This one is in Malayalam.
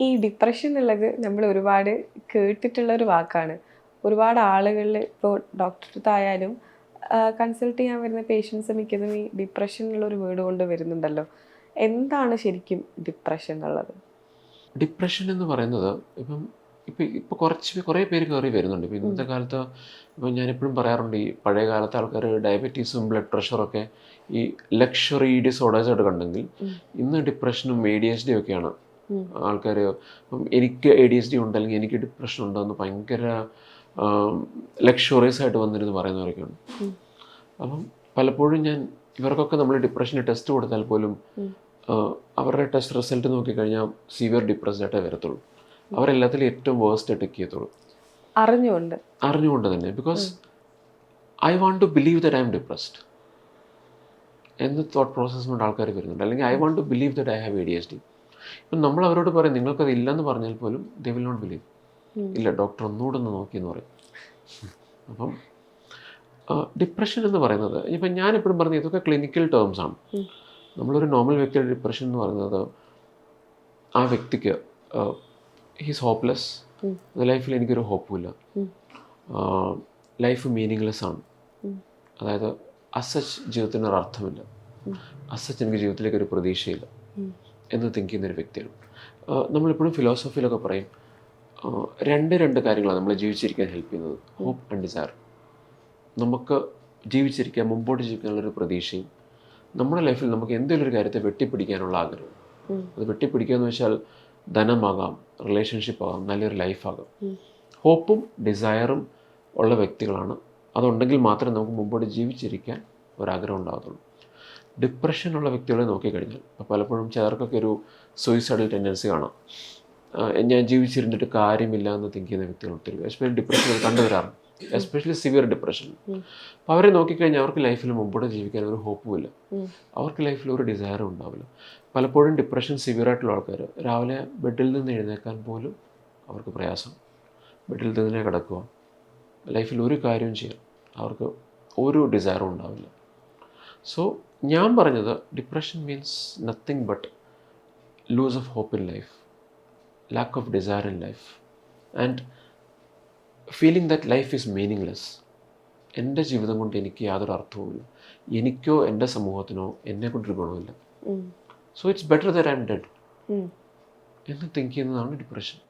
ഈ ഡിപ്രഷൻ എന്നുള്ളത് നമ്മൾ ഒരുപാട് കേട്ടിട്ടുള്ളൊരു വാക്കാണ്. ഒരുപാട് ആളുകളിൽ ഇപ്പോൾ ഡോക്ടറുടെ അടുത്തായാലും കൺസൾട്ട് ചെയ്യാൻ വരുന്ന പേഷ്യൻസ് മിക്കതും ഈ ഡിപ്രഷൻ എന്നുള്ളൊരു വേർഡ് കൊണ്ട് വരുന്നുണ്ടല്ലോ. എന്താണ് ശരിക്കും ഡിപ്രഷൻ എന്നുള്ളത്? ഡിപ്രഷൻ എന്ന് പറയുന്നത് ഇപ്പം കുറേ പേര് കയറി വരുന്നുണ്ട്. ഇപ്പം ഇന്നത്തെ കാലത്ത് ഇപ്പം ഞാനെപ്പോഴും പറയാറുണ്ട്, ഈ പഴയ കാലത്തെ ആൾക്കാർ ഡയബറ്റീസും ബ്ലഡ് പ്രഷറൊക്കെ ഈ ലക്ഷറി ഡിസോർഡേഴ്സായിട്ട് കണ്ടെങ്കിൽ ഇന്ന് ഡിപ്രഷനും ADHD ഒക്കെയാണ് ആൾക്കാർ. ഇപ്പം എനിക്ക് ADHD ഉണ്ട് അല്ലെങ്കിൽ എനിക്ക് ഡിപ്രഷൻ ഉണ്ടെന്ന് ഭയങ്കര ലക്ഷറീസ് ആയിട്ട് വന്നിരുന്ന് പറയുന്നവരൊക്കെയുണ്ട്. അപ്പം പലപ്പോഴും ഇവർക്കൊക്കെ നമ്മൾ ഡിപ്രഷന് ടെസ്റ്റ് കൊടുത്താൽ പോലും അവരുടെ ടെസ്റ്റ് റിസൾട്ട് നോക്കിക്കഴിഞ്ഞാൽ സിവിയർ ഡിപ്രസ്ഡ് ആയിട്ടേ വരത്തുള്ളൂ. അവരെല്ലാത്തിലും ഏറ്റവും വേഴ്സ്റ്റ് ടെക്ക് ചെയ്യത്തുള്ളൂ അറിഞ്ഞുകൊണ്ട് തന്നെ. Because I want to believe that I am depressed എന്ന് തോട്ട് പ്രോസസ് കൊണ്ട് ആൾക്കാർ വരുന്നുണ്ട്. അല്ലെങ്കിൽ I want to believe that I have ADHD. ഇപ്പം നമ്മൾ അവരോട് പറയും നിങ്ങൾക്കത് ഇല്ലെന്ന് പറഞ്ഞാൽ പോലും ദേ വിൽ നോട്ട് ബിലീവ്. ഇല്ല, ഡോക്ടർ ഒന്നുകൂടെ ഒന്ന് നോക്കിയെന്ന് പറയും. അപ്പം ഡിപ്രഷൻ എന്ന് പറയുന്നത് ഇപ്പം ഞാനെപ്പോഴും പറഞ്ഞ ഇതൊക്കെ ക്ലിനിക്കൽ ടേംസ് ആണ്. നമ്മളൊരു നോർമൽ വ്യക്തിയുടെ ഡിപ്രഷൻ എന്ന് പറയുന്നത് ആ വ്യക്തിക്ക് ഹീസ് ഹോപ്പ്ലെസ്, ലൈഫിൽ എനിക്കൊരു ഹോപ്പുമില്ല, ലൈഫ് മീനിങ്ലെസ് ആണ്, അതായത് അസച്ച് ജീവിതത്തിനൊരു അർത്ഥമില്ല, അസച്ച് എനിക്ക് ജീവിതത്തിലേക്ക് ഒരു പ്രതീക്ഷയില്ല എന്ന് തിങ്ക് ചെയ്യുന്നൊരു വ്യക്തിയാണ്. നമ്മളെപ്പോഴും ഫിലോസഫിയിലൊക്കെ പറയും രണ്ട് കാര്യങ്ങളാണ് നമ്മളെ ജീവിച്ചിരിക്കാൻ ഹെൽപ്പ് ചെയ്യുന്നത്, ഹോപ്പ് ആൻഡ് ഡിസയർ. നമുക്ക് ജീവിച്ചിരിക്കാൻ, മുമ്പോട്ട് ജീവിക്കാനുള്ളൊരു പ്രതീക്ഷയും നമ്മുടെ ലൈഫിൽ നമുക്ക് എന്തെങ്കിലും ഒരു കാര്യത്തെ വെട്ടിപ്പിടിക്കാനുള്ള ആഗ്രഹം. അത് വെട്ടിപ്പിടിക്കുക എന്ന് വെച്ചാൽ ധനമാകാം, റിലേഷൻഷിപ്പ് ആകാം, നല്ലൊരു ലൈഫാകാം. ഹോപ്പും ഡിസയറും ഉള്ള വ്യക്തികളാണ്. അതുണ്ടെങ്കിൽ മാത്രമേ നമുക്ക് മുമ്പോട്ട് ജീവിച്ചിരിക്കാൻ ഒരാഗ്രഹം ഉണ്ടാകത്തുള്ളൂ. ഡിപ്രഷനുള്ള വ്യക്തികളെ നോക്കിക്കഴിഞ്ഞാൽ ഇപ്പോൾ പലപ്പോഴും ചിലർക്കൊക്കെ ഒരു സൂയിസൈഡൽ ടെൻഡൻസി കാണാം. ഞാൻ ജീവിച്ചിരുന്നിട്ട് കാര്യമില്ല എന്ന് തിങ്ക് ചെയ്യുന്ന വ്യക്തികൾ ഒത്തിരി, എസ്പെഷ്യലി ഡിപ്രഷൻ കണ്ടുവരാറുണ്ട്, എസ്പെഷ്യലി സിവിയർ ഡിപ്രഷൻ. അപ്പോൾ അവരെ നോക്കിക്കഴിഞ്ഞാൽ അവർക്ക് ലൈഫിൽ മുമ്പോട്ട് ജീവിക്കാൻ ഒരു ഹോപ്പുമില്ല, അവർക്ക് ലൈഫിൽ ഒരു ഡിസയറും ഉണ്ടാവില്ല. പലപ്പോഴും ഡിപ്രഷൻ സിവിയറായിട്ടുള്ള ആൾക്കാർ രാവിലെ ബെഡിൽ നിന്ന് എഴുന്നേൽക്കാൻ പോലും അവർക്ക് പ്രയാസം, ബെഡിൽ തന്നെ കിടക്കുക, ലൈഫിൽ ഒരു കാര്യവും ചെയ്യാൻ അവർക്ക് ഒരു ഡിസയറും ഉണ്ടാവില്ല. സോ ഞാൻ പറഞ്ഞത് depression means nothing but loss of hope in life, lack of desire in life and feeling that life is meaningless. എൻ്റെ ജീവിതം കൊണ്ട് എനിക്ക് യാതൊരു അർത്ഥവുമില്ല, എനിക്കോ എൻ്റെ സമൂഹത്തിനോ എന്നെ കൊണ്ടൊരു ഗുണമില്ല. So it's better that I am dead എന്ന് തിങ്ക് ചെയ്യുന്നതാണ് ഡിപ്രഷൻ.